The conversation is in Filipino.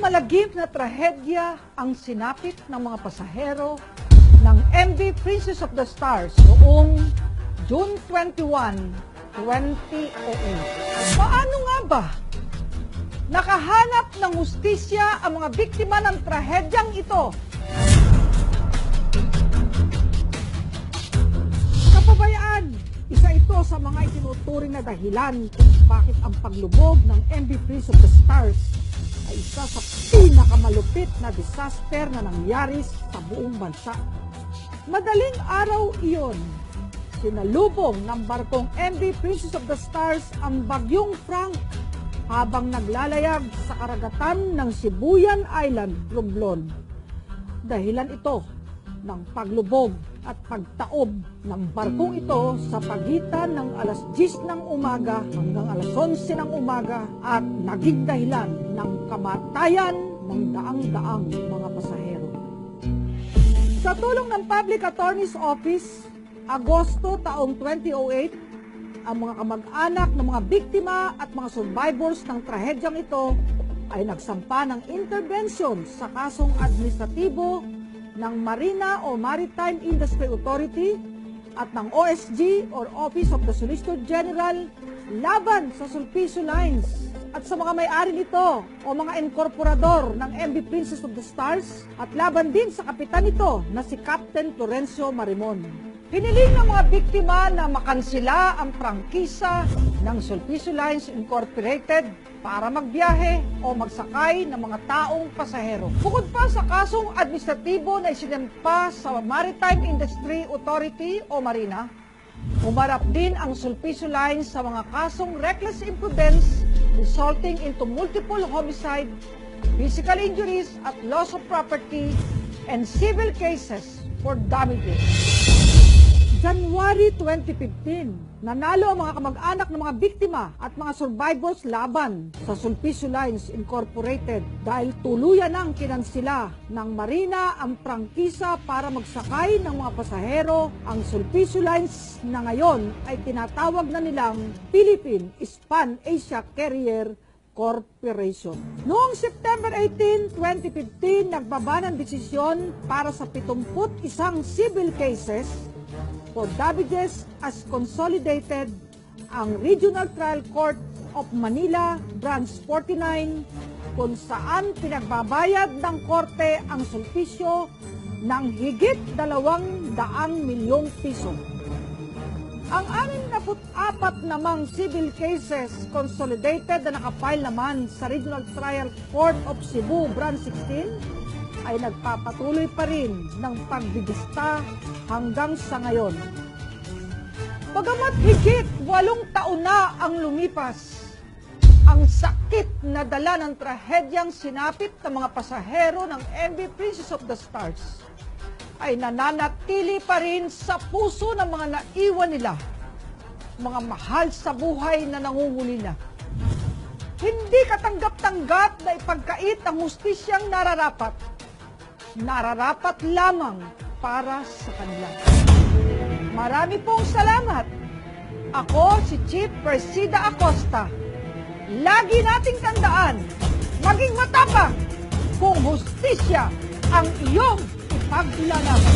Malagim na trahedya ang sinapit ng mga pasahero ng MV Princess of the Stars noong June 21, 2008. Paano nga ba nakahanap ng hustisya ang mga biktima ng trahedyang ito? Kapabayaan, isa ito sa mga itinuturing na dahilan kung bakit ang paglubog ng MV Princess of the Stars ay isa sa pinakamalupit na disaster na nangyari sa buong bansa. Madaling araw iyon, sinalubong ng barkong MV Princess of the Stars ang bagyong Frank habang naglalayag sa karagatan ng Sibuyan Island, Romblon. Dahilan ito ng paglubog at pagtaob ng barkong ito sa pagitan ng alas 10 ng umaga hanggang alas 11 ng umaga at naging dahilan ng kamatayan ng daang-daang mga pasahero. Sa tulong ng Public Attorney's Office, Agosto taong 2008, ang mga kamag-anak ng mga biktima at mga survivors ng trahedyang ito ay nagsampa ng intervention sa kasong administratibo ng Marina o Maritime Industry Authority at ng OSG or Office of the Solicitor General laban sa Sulpicio Lines at sa mga may-ari nito o mga inkorporador ng MV Princess of the Stars at laban din sa kapitan nito na si Captain Florencio Marimon. Hiniling ng mga biktima na makansila ang prangkisa ng Sulpicio Lines Incorporated para magbiyahe o magsakay ng mga taong pasahero. Bukod pa sa kasong administratibo na isinampa sa Maritime Industry Authority o Marina, umarap din ang Sulpicio Lines sa mga kasong reckless imprudence resulting into multiple homicide, physical injuries at loss of property, and civil cases for damages. January 2015, nanalo ang mga kamag-anak ng mga biktima at mga survivors laban sa Sulpicio Lines Incorporated dahil tuluyan ng kinansila ng Marina ang prangkisa para magsakay ng mga pasahero. Ang Sulpicio Lines na ngayon ay tinatawag na nilang Philippine Span Asia Carrier Corporation. Noong September 18, 2015, nagbaba ng desisyon para sa 71 civil cases for damages as consolidated ang Regional Trial Court of Manila, Branch 49, kung saan pinagbabayad ng korte ang Sulpicio ng higit 200 milyong piso. Ang 64 namang civil cases consolidated na nakapile naman sa Regional Trial Court of Cebu, Branch 16, ay nagpapatuloy pa rin ng pagbibista hanggang sa ngayon. Bagamat higit 8 taon na ang lumipas, ang sakit na dala ng trahedyang sinapit ng mga pasahero ng MV Princess of the Stars ay nananatili pa rin sa puso ng mga naiwan nila, mga mahal sa buhay na nangungulila. Hindi katanggap-tanggap na ipagkait ang hustisyang nararapat lamang para sa kanila. Marami pong salamat. Ako si Chief Persida Acosta. Lagi nating tandaan, maging matapang kung hustisya ang iyong ipaglalaban.